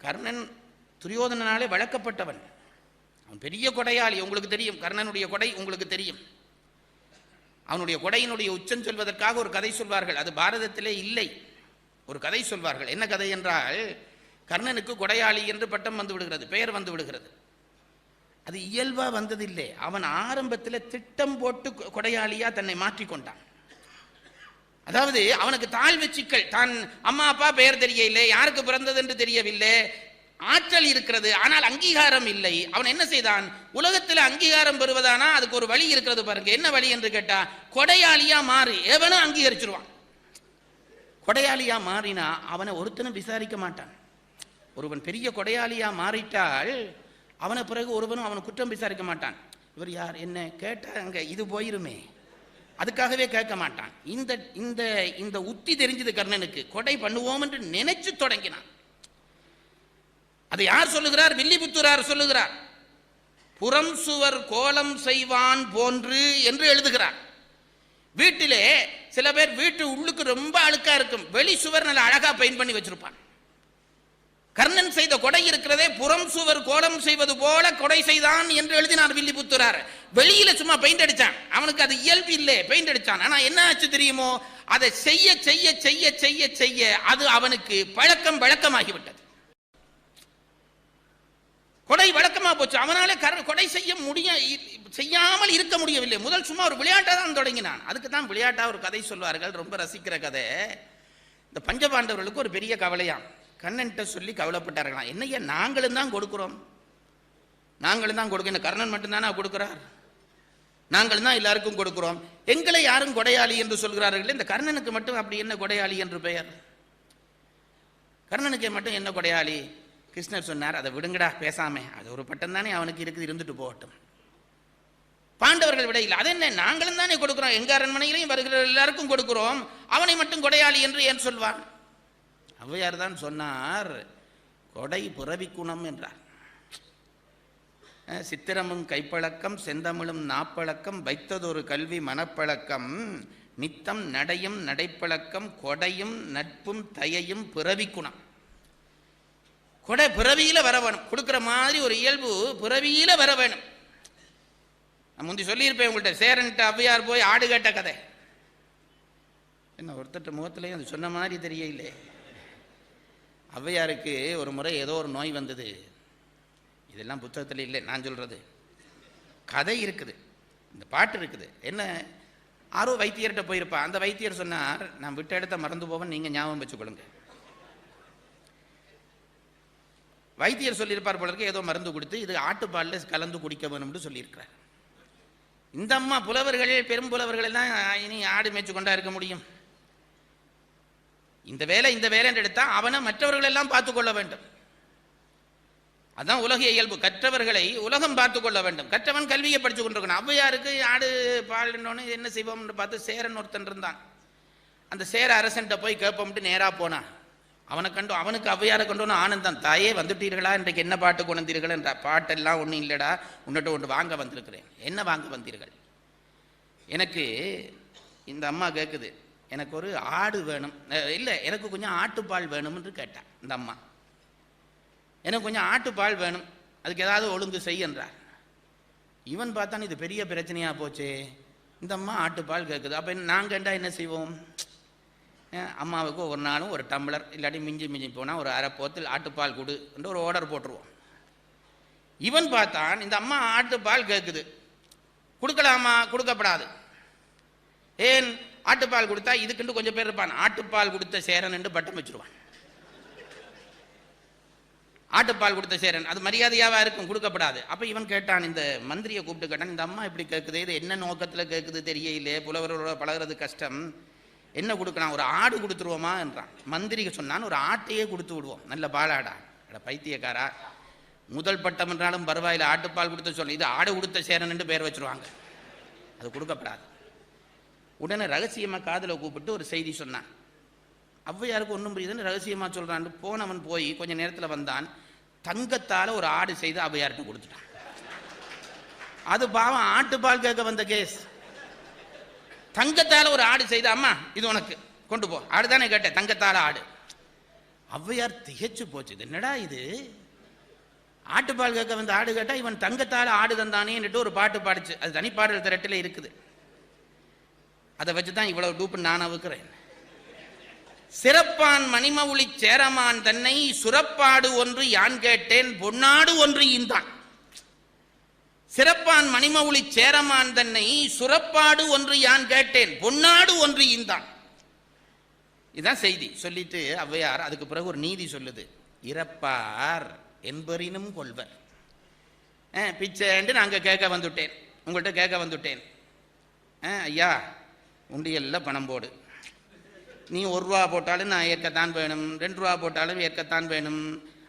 கர்ணன் துரியோதனாலே வளர்க்கப்பட்டவன். அவன் பெரிய கொடையாளி. உங்களுக்கு தெரியும் கர்ணனுடைய கொடை, உங்களுக்கு தெரியும். அவனுடைய கொடையினுடைய உச்சம் சொல்வதற்காக ஒரு கதை சொல்வார்கள். அது பாரதத்திலே இல்லை. ஒரு கதை சொல்வார்கள். என்ன கதை என்றால், கர்ணனுக்கு கொடையாளி என்று பட்டம் வந்து விடுகிறது, பெயர் வந்து விடுகிறது. அது இயல்பா வந்ததில்லை. அவன் ஆரம்பத்தில் திட்டம் போட்டு கொடையாளியா தன்னை மாற்றிக்கொண்டான். அதாவது அவனுக்கு தாழ்வு சிக்கல். தான் அம்மா அப்பா பெயர் தெரியவில்லை, யாருக்கு பிறந்தது என்று தெரியவில்லை, ஆற்றல் இருக்கிறது, ஆனால் அங்கீகாரம் இல்லை. அவன் என்ன செய்தான்? உலகத்தில் அங்கீகாரம் பெறுவதானா அதுக்கு ஒரு வழி இருக்கிறது பாருங்க. என்ன வழி என்று கேட்டா, கொடையாளியா மாறி எவனும் அங்கீகரிச்சிருவான். கொடையாளியா மாறினா அவனை ஒருத்தனும் விசாரிக்க மாட்டான். ஒருவன் பெரிய கொடையாளியா மாறிட்டால் அவனை பிறகு ஒருவனும் அவனை குற்றம் விசாரிக்க மாட்டான். இவர் யார் என்ன கேட்டா அங்க இது போயிருமே, அதுக்காகவே கேட்க மாட்டான். இந்த இந்த இந்த உத்தி தெரிஞ்சது கர்ணனுக்கு. கொடை பண்ணுவோம் என்று நினைச்சு தொடங்கினான். அதை யார் சொல்லுகிறார்? வில்லிபுத்தூரார் சொல்லுகிறார். புறம் சுவர் கோலம் செய்வான் போன்று என்று எழுதுகிறார். வீட்டிலே சில பேர் வீட்டு உள்ளுக்கு ரொம்ப அழுக்கா இருக்கும், வெளி சுவர் நல்ல அழகா பெயிண்ட் பண்ணி வச்சிருப்பான். கர்ணன் செய்த கொடை இருக்கிறதே புறம் சுவர் கோலம் செய்வது போல கொடை செய்தான் என்று எழுதினார் வில்லிபுத்தூரார். வெளியில சும்மா பெயிண்ட் அடிச்சான். அவனுக்கு அது இயல்பு இல்லை, பெயிண்ட் அடிச்சான். ஆனா என்ன ஆச்சு தெரியுமோ, அதை செய்ய செய்ய செய்ய செய்ய செய்ய அது அவனுக்கு வழக்கமாகிவிட்டது. கொடை வழக்கமா போச்சு. அவனால கொடை செய்யாமல் இருக்க முடியவில்லை. முதல் சும்மா ஒரு விளையாட்டா தான் தொடங்கினான். அதுக்கு தான் விளையாட்டா ஒரு கதை சொல்வார்கள், ரொம்ப ரசிக்கிற கதை. இந்த பஞ்சபாண்டவர்களுக்கு ஒரு பெரிய கவலையாம். கண்ணன்ட்ட சொல்லி கவலைப்பட்டார்களாம். என்னையா நாங்களும் தான் கொடுக்கிறோம், நாங்களும் தான் கொடுக்க, கர்ணன் மட்டும்தானே கொடுக்கிறார், நாங்களும் தான் எல்லாருக்கும் கொடுக்கிறோம், எங்களை யாரும் கொடையாளி என்று சொல்கிறார்கள், இந்த கர்ணனுக்கு மட்டும் அப்படி என்ன கொடையாளி என்று பெயர்? கர்ணனுக்கு மட்டும் என்ன கொடையாளி? கிருஷ்ணர் சொன்னார், அதை விடுங்கடா பேசாம, அது ஒரு பட்டம் தானே அவனுக்கு இருக்குது, இருந்துட்டு போகட்டும். பாண்டவர்கள் விட இல்லை, அது என்ன நாங்களும் தானே கொடுக்கிறோம், எங்க அரண்மனையிலையும் வருகிற எல்லாருக்கும் கொடுக்கிறோம், அவனை மட்டும் கொடையாளி என்று ஏன் சொல்வான்? ஔவையார் தான் சொன்னார், கொடை புறவி குணம் என்றார். சித்திரமும் கைப்பழக்கம் செந்தமிழும் நாப்பழக்கம் வைத்ததொரு கல்வி மனப்பழக்கம் நித்தம் நடையும் நடைப்பழக்கம் கொடையும் நட்பும் தயையும் பிறவி குணம். கொடை பிறவியில வர வேணும். கொடுக்கிற மாதிரி ஒரு இயல்பு பிறவியில வர வேணும். நான் முந்தி சொல்லியிருப்பேன் உங்கள்கிட்ட, சேரன்ட்ட ஔவையார் போய் ஆடு கேட்ட கதை. என்ன ஒருத்தட்ட முகத்திலையும் அது சொன்ன மாதிரி தெரியல. ஔவையாருக்கு ஒரு முறை ஏதோ ஒரு நோய் வந்தது. இதெல்லாம் புத்தகத்தில் இல்லை, நான் சொல்றது கதை இருக்குது, இந்த பாட்டு இருக்குது. என்ன, ஆரோ வைத்தியர்கிட்ட போயிருப்பா. அந்த வைத்தியர் சொன்னார், நான் விட்ட இடத்த மறந்து போவேன், நீங்க ஞாபகம் வச்சுக்கொள்ளுங்க. வைத்தியர் சொல்லியிருப்பார் போல இருக்கு, ஏதோ மருந்து கொடுத்து இது ஆட்டுப்பாலில் கலந்து குடிக்க வேணும்னு சொல்லியிருக்கிறார். இந்த அம்மா புலவர்கள், பெரும் புலவர்கள் எல்லாம் இனி ஆடு மேய்ச்சி கொண்டா இருக்க முடியும்? இந்த வேலை என்று எடுத்தா அவனை மற்றவர்கள் எல்லாம் பார்த்துக் கொள்ள வேண்டும். அதான் உலக இயல்பு. கற்றவர்களை உலகம் பார்த்து கொள்ள வேண்டும். கற்றவன் கல்வியை படிச்சு கொண்டிருக்கணும். ஔவையாருக்கு ஆடு பால் என்ன செய்வோம்னு பார்த்து சேரன் ஒருத்தன் இருந்தான். அந்த சேர அரசன்ட்ட போய் கேட்போம்ட்டு நேரா போனான். அவனுக்கு ஔவையாரை கொண்டு ஆனந்தம். தாயே வந்துட்டீர்களா, இன்றைக்கு என்ன பாட்டு கொண்டீர்கள் என்ற. பாட்டெல்லாம் ஒன்றும் இல்லடா, உன்னிட்ட ஒன்று வாங்க வந்திருக்கிறேன். என்ன வாங்க வந்தீர்கள்? எனக்கு இந்த அம்மா கேட்குது, எனக்கு ஒரு ஆடு வேணும், இல்லை எனக்கு கொஞ்சம் ஆட்டுப்பால் வேணும்னு கேட்டான் இந்த அம்மா. எனக்கு கொஞ்சம் ஆட்டுப்பால் வேணும், அதுக்கு ஏதாவது ஒழுங்கு செய்யன்றார். இவன் பார்த்தான், இது பெரிய பிரச்சனையா போச்சு. இந்த அம்மா ஆட்டுப்பால் கேட்குது. அப்போ நாங்கள் என்ன செய்வோம்? அம்மாவுக்கு ஒரு நாளும் ஒரு டம்ளர், இல்லாட்டி மிஞ்சி போனால் ஒரு அரை போத்தில் ஆட்டுப்பால் கொடு என்று ஒரு ஆர்டர் போட்டுருவோம். இவன் பார்த்தான், இந்த அம்மா ஆட்டுப்பால் கேட்குது, கொடுக்கலாமா? கொடுக்கப்படாது. ஏன்? ஆட்டுப்பால் கொடுத்தா இதுக்குன்னு கொஞ்சம் பேர் இருப்பான், ஆட்டுப்பால் கொடுத்த சேரன் என்று பட்டம் வச்சிருவான். ஆட்டுப்பால் கொடுத்த சேரன், அது மரியாதையாவா இருக்கும், கொடுக்கப்படாது. அப்ப இவன் கேட்டான், இந்த மந்திரியை கூப்பிட்டு கேட்டான், இந்த அம்மா இப்படி கேட்குது, இது என்ன நோக்கத்தில் கேட்குது தெரியலையே, புலவர்களோட பழகிறது கஷ்டம், என்ன கொடுக்கலாம், ஒரு ஆடு கொடுத்துருவோமா என்றான். மந்திரிக்கு சொன்னான், ஒரு ஆட்டையே கொடுத்து விடுவோம், நல்ல பாலாடா. பைத்தியக்காரா, முதல் பட்டம் என்றாலும் பரவாயில்ல, ஆட்டுப்பால் கொடுத்த சொல்ல, இது ஆடு கொடுத்த சேரன் என்று பெயர் வச்சிருவாங்க, அது கொடுக்கப்படாது. உடனே ரகசியமா காதில் கூப்பிட்டு ஒரு செய்தி சொன்னான். ஔவையாருக்கு ஒன்றும் புரியுதுன்னு ரகசியமா சொல்றான். போனவன் போய் கொஞ்ச நேரத்தில் வந்தான், தங்கத்தால ஒரு ஆடு செய்து ஔவையார்கிட்ட கொடுத்துட்டான். அது பாவம் ஆட்டுப்பால் கேட்க வந்த கேஸ். தங்கத்தால ஒரு ஆடு செய்து, அம்மா இது உனக்கு கொண்டு போ, ஆடு தானே கேட்டேன், தங்கத்தால ஆடு. ஔவையார் திகைச்சு போச்சு. என்னடா இது, ஆட்டுப்பால் கேட்க வந்து ஆடு கேட்டா இவன் தங்கத்தால் ஆடு தந்தானேன்னுட்டு ஒரு பாட்டு பாடிச்சு. அது தனிப்பாடல் திரட்டில் இருக்குது. அதை வச்சுதான் இவ்வளவு டூப்பு நான் அவுக்கிறேன். சிறப்பான் மணிமவுளி சேரமான் தன்னை சுரப்பாடு ஒன்று யான் கேட்டேன் பொன்னாடு ஒன்று ஈந்தான். சிறப்பான் மணிமவுளி சேரமான் தன்னை சுரப்பாடு ஒன்று யான் கேட்டேன் பொன்னாடு ஒன்று ஈந்தான். இதுதான் செய்தி. சொல்லிட்டு ஔவையார் அதுக்கு பிறகு ஒரு நீதி சொல்லுது. இறப்பார் என்பரினும் கொள்வர். பிச்சைண்டு நாங்கள் கேட்க வந்துட்டேன், உங்கள்கிட்ட கேட்க வந்துட்டேன். ஐயா உண்டியல்ல பணம் போடு, நீ 1 ரூபா போட்டாலும் நான் ஏற்கத்தான் வேணும், 2 ரூபா போட்டாலும் ஏற்கத்தான் வேணும்,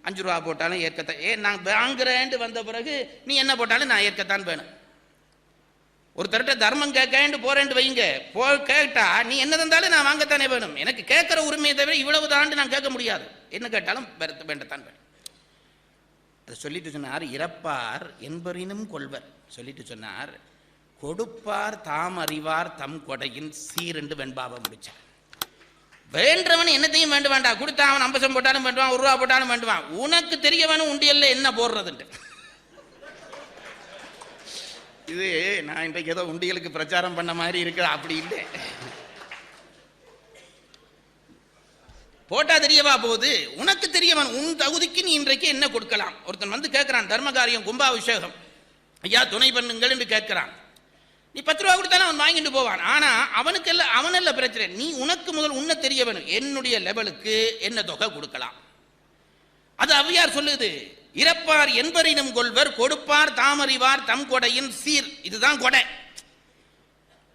5 ரூபா போட்டாலும் ஏற்கத்தான். நான் வாங்குறேன்ட்டு வந்த பிறகு நீ என்ன போட்டாலும் நான் ஏற்கத்தான் வேணும். ஒருத்தர்கிட்ட தர்மம் கேட்கேன்ட்டு போறேன்ட்டு வைங்க, கேட்டா நீ என்ன தந்தாலும் நான் வாங்கத்தானே வேணும். எனக்கு கேட்கிற உரிமையை தவிர இவ்வளவு தாண்டு நான் கேட்க முடியாது. என்ன கேட்டாலும் வேண்டத்தான் வேணும். அதை சொல்லிட்டு சொன்னார். இறப்பார் என்பரினும் கொள்வர். சொல்லிட்டு சொன்னார், கொடுப்பார் தாம் அறிவார் தம் கொடையின் சீரென்று வெண்பாவை முடிச்சார். வேண்டவன் என்னத்தையும் வேண்டு வேண்டா, கொடுத்தா அவன் 50 போட்டாலும் வேண்டுவான், 1 ரூபா போட்டாலும் வேண்டுவான். உனக்கு தெரிய வேணும் உண்டியல்ல என்ன போடுறதுன்ட்டு. இது நான் இன்றைக்கு ஏதோ உண்டியலுக்கு பிரச்சாரம் பண்ண மாதிரி இருக்கு, அப்படி இல்லை. போட்டா தெரியவா போகுது, உனக்கு தெரியவன் உன் தகுதிக்கு நீ இன்றைக்கு என்ன கொடுக்கலாம். ஒருத்தன் வந்து கேட்கிறான், தர்மகாரியம் கும்பாபிஷேகம், ஐயா துணை பண்ணுங்கள் என்று கேட்கிறான். நீ 10 ரூபா கொடுத்தாலும் அவன் வாங்கிட்டு போவான். ஆனா அவனல்ல பிரச்சனை, நீ உனக்கு முதல் உன்ன தெரிய வேணும், என்னுடைய லெவலுக்கு என்ன தொகை கொடுக்கலாம். அது ஔவையார் சொல்லுது. இறப்பார் என்பரினும் கொள்வர், கொடுப்பார் தாமறிவார் தம் கொடையின் சீர். இதுதான் கொடை.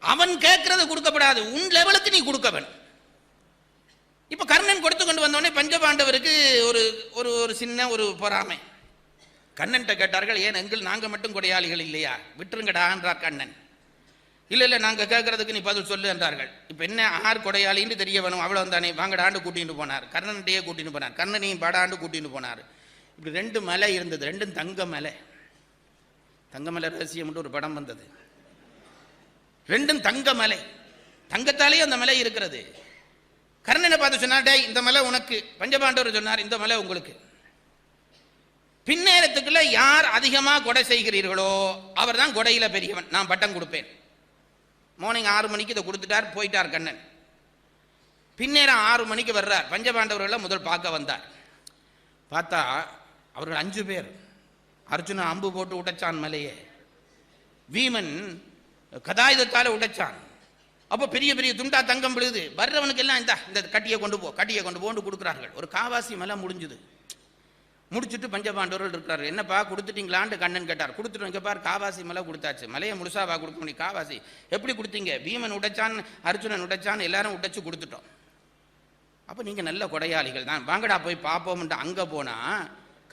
அவன் கேட்கறது கொடுக்கப்படாது, உன் லெவலுக்கு நீ கொடுக்க வேணும். இப்ப கர்ணன் கொடுத்து கொண்டு வந்தோடனே பஞ்சபாண்டவருக்கு ஒரு ஒரு சின்ன ஒரு பொறாமை. கண்ணன்ட்ட கேட்டார்கள், ஏன் எங்கள் நாங்க மட்டும் கொடையாளிகள் இல்லையா, விட்டுருங்கடா என்றார் கண்ணன். இல்ல நாங்க கேட்கறதுக்கு நீ பதில் சொல்லு என்றார்கள். இப்ப என்ன, ஆர் கொடையாளின்னு தெரிய வேணும், அவ்வளவு தானே. வாங்கடாண்டு கூட்டிட்டு போனார், கர்ணன்கிட்டயே கூட்டிட்டு போனார், கர்ணனையும் பாடாண்டு கூட்டிட்டு போனார். இப்படி 2 மலை இருந்தது, 2 தங்க மலை. தங்கமலை ரகசியம் ஒரு படம் வந்தது. 2 தங்க மலை, தங்கத்தாலேயே அந்த மலை இருக்கிறது. கர்ணனை பார்த்து சொன்னார், டேய் இந்த மலை உனக்கு. பஞ்சபாண்டவர் சொன்னார், இந்த மலை உங்களுக்கு. பின்னேரத்துக்குள்ள யார் அதிகமா கொடை செய்கிறீர்களோ அவர் தான் கொடையில பெரியவன், நான் பட்டம் கொடுப்பேன். மார்னிங் 6 மணிக்கு இதை கொடுத்துட்டார், போயிட்டார் கண்ணன். பின்னேரம் 6 மணிக்கு வர்றார். பஞ்சபாண்டவர்களை முதல் பார்க்க வந்தார். பார்த்தா அவர்கள் 5 பேர். அர்ஜுனன் அம்பு போட்டு உடைச்சான் மலையே, வீமன் கதாயுதத்தால உடைச்சான். அப்போ பெரிய பெரிய துண்டா தங்கம் விழுது. வர்றவனுக்கு எல்லாம் இந்த கட்டியை கொண்டு போன்னு கொடுக்குறார்கள். ஒரு காவாசி மலை முடிஞ்சுது. முடிச்சுட்டு பஞ்சபாண்டவர்கள் இருக்கிறாரு. என்னப்பா கொடுத்துட்டீங்களான்னு கண்ணன் கேட்டார். கொடுத்துட்டோம், இங்கே பார் காவாசி மலை கொடுத்தாச்சு. மலையை முழுசாவா கொடுக்க முடியும், காவாசி எப்படி கொடுத்தீங்க? பீமன் உடைச்சான், அர்ஜுனன் உடைச்சான், எல்லாரும் உடைச்சு கொடுத்துட்டோம். அப்போ நீங்கள் நல்ல கொடையாளிகள் தான், வாங்கடா போய் பார்ப்போம்ட்டு அங்கே போனால்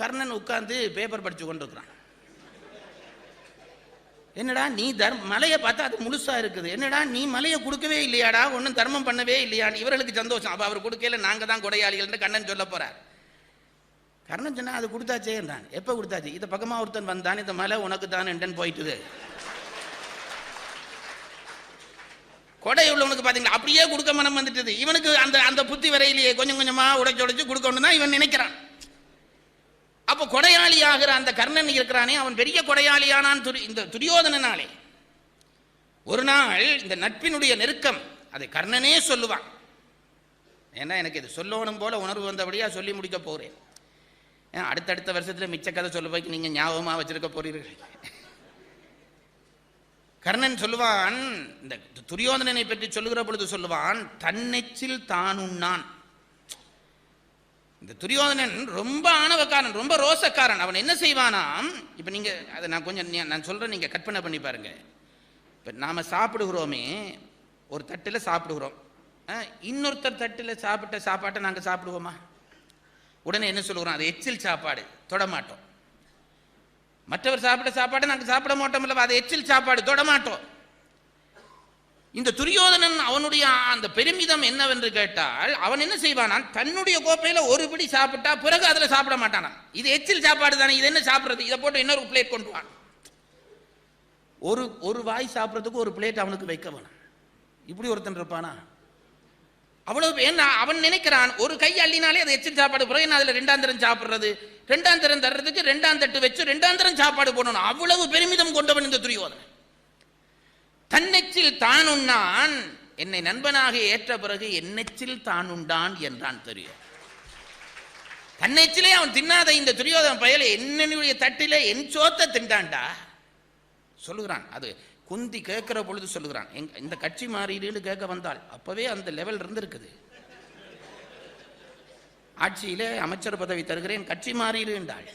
கர்ணன் உட்கார்ந்து பேப்பர் படித்து கொண்டு இருக்கிறான். என்னடா நீ மலையை பார்த்தா அது முழுசா இருக்குது, என்னடா நீ மலையை கொடுக்கவே இல்லையாடா, ஒன்றும் தர்மம் பண்ணவே இல்லையான்னு. இவர்களுக்கு சந்தோஷம். அப்போ அவர் கொடுக்கல, நாங்கள் தான் கொடையாளிகள் கண்ணன் சொல்ல போறார். கர்ணன் சொன்னா அது கொடுத்தாச்சே என்றான். எப்போ கொடுத்தாச்சு? இந்த பக்கமாக ஒருத்தன் வந்தான், இந்த மலை உனக்கு தான் என்றன் போயிட்டுது. கொடை உள்ளவனுக்கு பார்த்தீங்களா அப்படியே கொடுக்க மனம் வந்துட்டுது. இவனுக்கு அந்த அந்த புத்தி வரையிலேயே கொஞ்சம் கொஞ்சமாக உடைச்சு கொடுக்கணும் தான் இவன் நினைக்கிறான். அப்போ கொடையாளி ஆகிற அந்த கர்ணன் இருக்கிறானே, அவன் பெரிய கொடையாளியானான் இந்த துரியோதனனாலே. ஒரு நாள் இந்த நட்பினுடைய நெருக்கம் அதை கர்ணனே சொல்லுவான். ஏன்னா எனக்கு இது சொல்லணும் போல உணர்வு வந்தபடியா சொல்லி முடிக்க போகிறேன். அடுத்தடுத்த வருஷத்தில் மிச்ச கதை சொல்லுவாய்க்கு நீங்கள் ஞாபகமாக வச்சிருக்க போறீர்கள். கர்ணன் சொல்லுவான், இந்த துரியோதனனை பற்றி சொல்லுகிற பொழுது சொல்லுவான், தன்னெச்சில் தான் உண்ணான். இந்த துரியோதனன் ரொம்ப ஆணவக்காரன், ரொம்ப ரோசக்காரன். அவன் என்ன செய்வானாம், இப்போ நீங்கள் அதை நான் சொல்கிறேன், நீங்கள் கற்பனை பண்ணி பாருங்க. இப்போ நாம் சாப்பிடுகிறோமே, ஒரு தட்டில் சாப்பிடுகிறோம், இன்னொருத்தர் தட்டில் சாப்பிட்ட சாப்பாட்டை நாங்கள் சாப்பிடுவோமா? உடனே என்ன சொல்லுகிறோம், அது எச்சில் சாப்பாடு, தொடமாட்டோம். மற்றவர் சாப்பிட்ட சாப்பாடை நாங்கள் சாப்பிட மாட்டோம் இல்லவா, அது எச்சில் சாப்பாடு, தொடமாட்டோம். இந்த துரியோதனன் அவனுடைய அந்த பெருமிதம் என்னவென்று கேட்டால், அவன் என்ன செய்வானான், தன்னுடைய கோப்பையில ஒரு பிடி சாப்பிட்டா பிறகு அதில் சாப்பிட மாட்டானா. இது எச்சில் சாப்பாடு தானே, இது என்ன சாப்பிட்றது, இதை போட்டு இன்னொரு பிளேட் கொண்டு வான். ஒரு வாய் சாப்பிட்றதுக்கு ஒரு பிளேட் அவனுக்கு வைக்க வேணும். இப்படி ஒருத்தன் இருப்பானா? அவ்வளவு. ஏன்னா அவன் நினைக்கிறான் ஒரு கை அள்ளினாலே அது எச்சில் சாப்பாடு பிறகு என்ன அதில் ரெண்டாந்தரம் சாப்பிட்றது, ரெண்டாந்தரம் தர்றதுக்கு ரெண்டாம் தட்டு வச்சு ரெண்டாந்தரம் சாப்பாடு போடணும். அவ்வளவு பெருமிதம் கொண்டவன் இந்த துரியோதனன். தன்னெச்சில் தான் உண்ணான், என்னை நண்பனாக ஏற்ற பிறகு என்னெச்சில் தான் உண்டான் என்றான் தெரியும். தன்னெச்சிலே அவன் தின்னாத இந்த துரியோதன பயலை என்னுடைய தட்டிலே என் சோத்தை திண்டான்டா சொல்லுகிறான். அது குந்தி கேட்கிற பொழுது சொல்லுகிறான், இந்த கட்சி மாறீடுன்னு கேட்க வந்தால் அப்பவே அந்த லெவல் இருந்திருக்குது. ஆட்சியிலே அமைச்சர் பதவி தருகிறேன், கட்சி மாறீடு என்றாள்.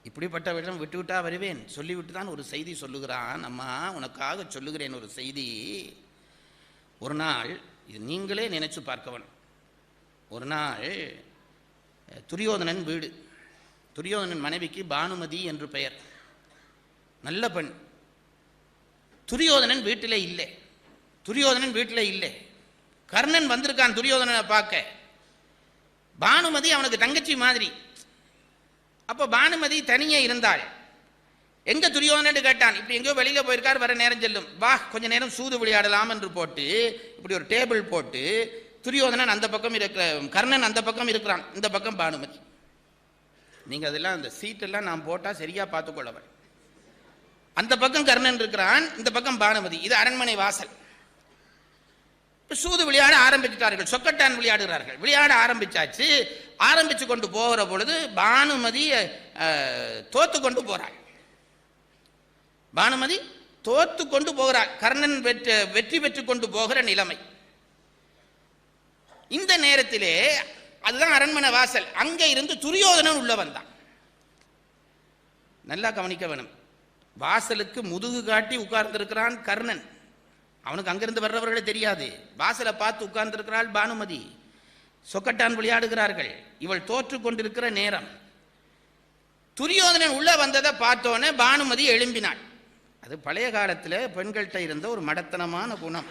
இப்படிப்பட்டவரிடம் விட்டுவிட்டா வருவேன் சொல்லிவிட்டு தான் ஒரு செய்தி சொல்லுகிறான். அம்மா உனக்காக சொல்லுகிறேன் ஒரு செய்தி. ஒரு நாள், இது நீங்களே நினைச்சு பார்க்கவன், ஒரு நாள் துரியோதனன் வீடு, துரியோதனன் மனைவிக்கு பானுமதி என்று பெயர், நல்ல பெண். துரியோதனன் வீட்டிலே இல்லை, துரியோதனன் வீட்டிலே இல்லை. கர்ணன் வந்திருக்கான் துரியோதனனை பார்க்க. பானுமதி அவனுக்கு தங்கச்சி மாதிரி. அப்போ பானுமதி தனியே இருந்தாள். எங்க துரியோதனன் கேட்டான். இப்படி எங்கேயோ வெளியில போயிருக்கார், வர நேரம் செல்லும், வா கொஞ்ச நேரம் சூது விளையாடலாம் என்று போட்டு இப்படி ஒரு டேபிள் போட்டு துரியோதனன் அந்த பக்கம் இருக்கிற, கர்ணன் அந்த பக்கம் இருக்கிறான், இந்த பக்கம் பானுமதி. நீங்க அதெல்லாம் அந்த சீட்டெல்லாம் நான் போட்டா சரியா பார்த்துக்கொள்ளவன். அந்த பக்கம் கர்ணன் இருக்கிறான், இந்த பக்கம் பானுமதி. இது அரண்மனை வாசல். சூது விளையாட ஆரம்பிச்சுட்டார்கள், சொக்கட்டான் விளையாடுகிறார்கள். விளையாட ஆரம்பிச்சாச்சு. ஆரம்பிச்சு கொண்டு போகிற பொழுது பானுமதி தோத்து கொண்டு போறாள். பானுமதி தோத்து கொண்டு போகிறாள். கர்ணன் வெற்றி பெற்று கொண்டு போகிற நிலைமை. இந்த நேரத்திலே அதுதான் அரண்மனை வாசல். அங்கே இருந்து துரியோதனன் உள்ள வந்தான். நல்லா கவனிக்க வேணும். வாசலுக்கு முதுகு காட்டி உட்கார்ந்திருக்கிறான் கர்ணன். அவனுக்கு அங்கிருந்து வர்றவர்களே தெரியாது. வாசலை பார்த்து உட்கார்ந்திருக்கிறாள் பானுமதி. சொக்கட்டான் விளையாடுகிறார்கள். இவள் தோற்று கொண்டிருக்கிற நேரம். துரியோதனன் உள்ள வந்ததை பார்த்தோன்னே பானுமதி எழும்பினாள். அது பழைய காலத்தில் பெண்கள்கிட்ட இருந்த ஒரு மடத்தனமான குணம்.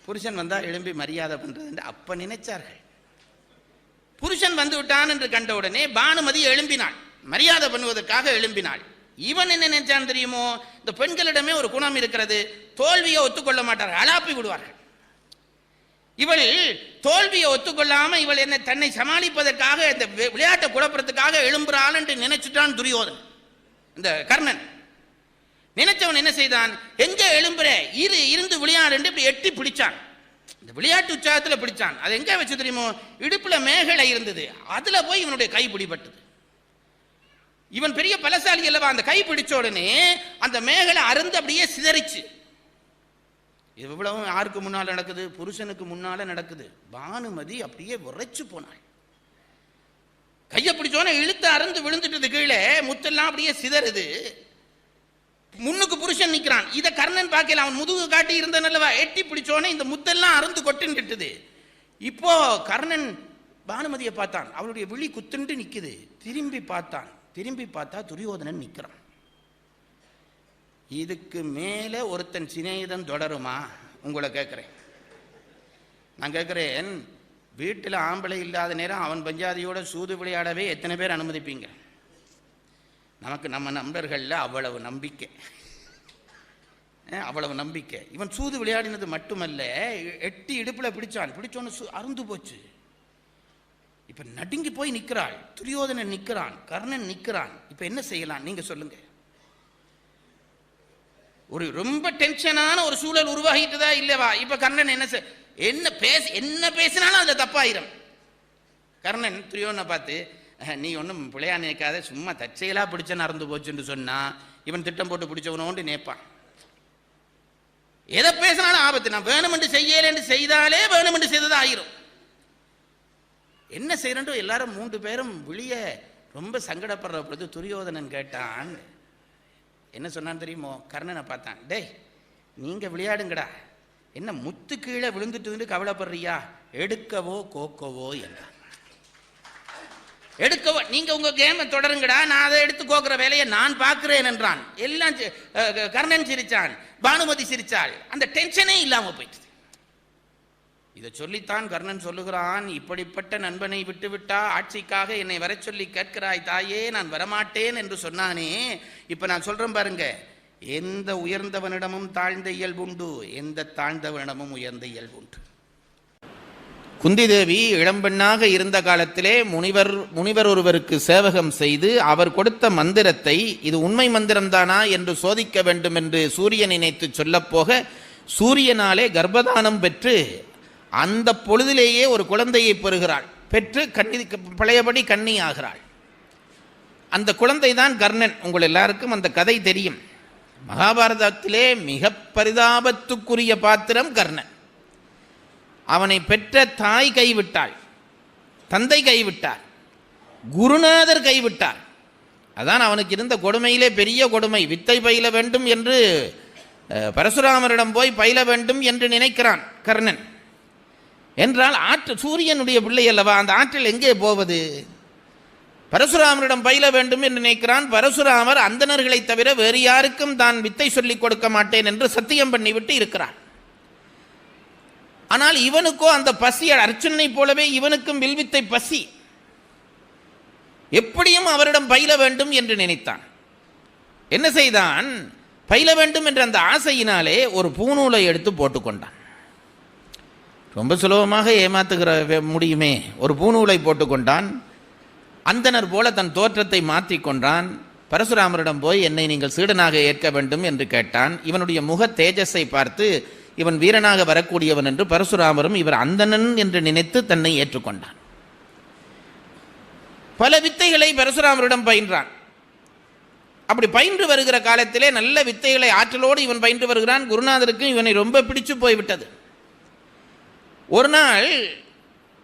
புருஷன் வந்தா எழும்பி மரியாதை பண்றது என்று அப்ப நினைச்சார்கள். புருஷன் வந்து விட்டான் என்று கண்டவுடனே பானுமதி எழும்பினாள், மரியாதை பண்ணுவதற்காக எழும்பினாள். இவன் என்ன நினைச்சான் தெரியுமோ, இந்த பெண்களிடமே ஒரு குணம் இருக்கிறது, தோல்வியை ஒத்துக்கொள்ள மாட்டார்கள், அலாப்பி விடுவார்கள். இவள் தோல்வியை ஒத்துக்கொள்ளாம இவள் என்ன தன்னை சமாளிப்பதற்காக இந்த விளையாட்டை குழப்பறதுக்காக எழும்புறாள் என்று நினைச்சுட்டான் துரியோதனன். இந்த கர்ணன் நினைச்சவன் என்ன செய்தான், எங்க எழும்புற இருந்து விளையாடு இப்படி எட்டி பிடிச்சான். இந்த விளையாட்டு உற்சாகத்தில் பிடிச்சான். அது எங்க வச்சு தெரியுமோ, இடுப்புல மேகலை இருந்தது, அதுல போய் இவனுடைய கை பிடிபட்டது. இவன் பெரிய பலசாலி அல்லவா, அந்த கை பிடிச்ச உடனே அந்த மேகலை அருந்து அப்படியே சிதறிச்சு. இவ்வளவு யாருக்கு முன்னால நடக்குது, புருஷனுக்கு முன்னால நடக்குது. பானுமதி அப்படியே உரைச்சு போனாள். கையை பிடிச்சோன்னே இழுத்து அறந்து விழுந்துட்டது கீழே, முத்தெல்லாம் அப்படியே சிதறுது. முன்னுக்கு புருஷன் நிற்கிறான். இதை கர்ணன் பார்க்கல, அவன் முதுகு காட்டி இருந்தனல்லவா, எட்டி பிடிச்சோன்னே இந்த முத்தெல்லாம் அறந்து கொட்டுன்னுட்டுது. இப்போ கர்ணன் பானுமதியை பார்த்தான், அவளுடைய விழி குத்துண்டு நிற்குது. திரும்பி பார்த்தான், திரும்பி பார்த்தா துரியோதனன் நிற்கிறான். இதுக்கு மேலே ஒருத்தன் சிநேகிதம் தொடருமா உங்களை கேட்குறேன். நான் கேட்குறேன், வீட்டில் ஆம்பளை இல்லாத நேரம் அவன் பஞ்சாதியோட சூது விளையாடவே எத்தனை பேர் அனுமதிப்பீங்க? நமக்கு நம்ம நண்பர்களில் அவ்வளவு நம்பிக்கை, அவ்வளவு நம்பிக்கை. இவன் சூது விளையாடினது மட்டுமல்ல, எட்டி இடுப்பில் பிடிச்சோன்னு அருந்து போச்சு. இப்ப நடுங்கி போய் நிற்கிறாள். துரியோதனன் நிற்கிறான், கர்ணன் நிற்கிறான். இப்ப என்ன செய்யலாம் நீங்க சொல்லுங்க? ஒரு ரொம்ப டென்ஷனான ஒரு சூழல் உருவாகிட்டுதா இல்லவா? இப்ப கர்ணன் என்ன பேசினாலும் அதுல தப்பாயிரும். கர்ணன் துரியோதனை பார்த்து, நீ ஒன்றும் பிள்ளையா நினைக்காத, சும்மா தற்செயலா பிடிச்ச நடந்து போச்சுன்னு சொன்னா இவன் திட்டம் போட்டு பிடிச்சவனோண்டு நினைப்பான். எதை பேசினாலும் ஆபத்து. நான் வேணுமென்று செய்யலேன்னு செய்தாலே வேணுமென்று செய்தது ஆயிரும். என்ன செய்யறோம் எல்லாரும் 3 பேரும் விழிய ரொம்ப சங்கடப்படுற பொழுது துரியோதனன் கேட்டான். என்ன சொன்னான் தெரியுமோ? கர்ணனை பார்த்தான். டேய், நீங்க விளையாடுங்கடா, என்ன முத்து கீழே விழுந்துட்டு கவலைப்படுறியா? எடுக்கவோ கோக்கவோ என்றான். எடுக்கவோ, நீங்க உங்க கேமை தொடருங்கடா, நான் அதை எடுத்து கோக்குற வேலையை நான் பார்க்கிறேன் என்றான். எல்லாம் கர்ணன் சிரிச்சான், பானுமதி சிரிச்சாள். அந்த டென்ஷனே இல்லாம போயிடுச்சு. இதை சொல்லித்தான் கர்ணன் சொல்லுகிறான், இப்படிப்பட்ட நண்பனை விட்டுவிட்டா ஆட்சிக்காக என்னை வர சொல்லி கேட்கிறாய் தாயே, நான் வரமாட்டேன் என்று சொன்னானே. இப்ப நான் சொல்றேன் பாருங்க, எந்த உயர்ந்தவனிடமும் தாழ்ந்த இயல்புண்டு, எந்த தாழ்ந்தவனிடமும் உயர்ந்த இயல்புண்டு. குந்தி தேவி இளம்பெண்ணாக இருந்த காலத்திலே முனிவர் ஒருவருக்கு சேவகம் செய்து அவர் கொடுத்த மந்திரத்தை இது உண்மை மந்திரம்தானா என்று சோதிக்க வேண்டும் என்று சூரியன் நினைத்து சொல்லப்போக சூரியனாலே கர்ப்பதானம் பெற்று அந்த பொழுதிலேயே ஒரு குழந்தையை பெறுகிறாள். பெற்று பழையபடி கன்னி ஆகிறாள். அந்த குழந்தை தான் கர்ணன். உங்கள் எல்லாருக்கும் அந்த கதை தெரியும். மகாபாரதத்திலே மிக பரிதாபத்துக்குரிய பாத்திரம் கர்ணன். அவனை பெற்ற தாய் கைவிட்டாள், தந்தை கைவிட்டார், குருநாதர் கைவிட்டார். அதான் அவனுக்கு இருந்த கொடுமையிலே பெரிய கொடுமை. வித்தை பயில வேண்டும் என்று பரசுராமரிடம் போய் பயில வேண்டும் என்று நினைக்கிறான் கர்ணன். என்றால் சூரியனுடைய பிள்ளை அல்லவா, அந்த ஆற்றல் எங்கே போவது? பரசுராமரிடம் பயில வேண்டும் என்று நினைக்கிறான். பரசுராமர் அந்தணர்களை தவிர வேறு யாருக்கும் தான் வித்தை சொல்லிக் கொடுக்க மாட்டேன் என்று சத்தியம் பண்ணிவிட்டு இருக்கிறான். ஆனால் இவனுக்கோ அந்த பசி, அர்ச்சுனனை போலவே இவனுக்கும் வில்வித்தை பசி. எப்படியும் அவரிடம் பயில வேண்டும் என்று நினைத்தான். என்ன செய்தான்? பயில வேண்டும் என்ற அந்த ஆசையினாலே ஒரு பூநூலை எடுத்து போட்டுக்கொண்டான். ரொம்ப சுலபமாக ஏமாத்துகிற முடியுமே. ஒரு பூநூலை போட்டுக்கொண்டான். அந்தனர் போல தன் தோற்றத்தை மாற்றிக்கொண்டான். பரசுராமரிடம் போய் என்னை நீங்கள் சீடனாக ஏற்க வேண்டும் என்று கேட்டான். இவனுடைய முக தேஜஸை பார்த்து இவன் வீரனாக வரக்கூடியவன் என்று பரசுராமரும் இவர் அந்தணன் என்று நினைத்து தன்னை ஏற்றுக்கொண்டான். பல வித்தைகளை பரசுராமரிடம் பயின்றான். அப்படி பயின்று வருகிற காலத்திலே நல்ல வித்தைகளை ஆற்றலோடு இவன் பயின்று வருகிறான். குருநாதருக்கு இவனை ரொம்ப பிடிச்சு போய்விட்டது. ஒரு நாள்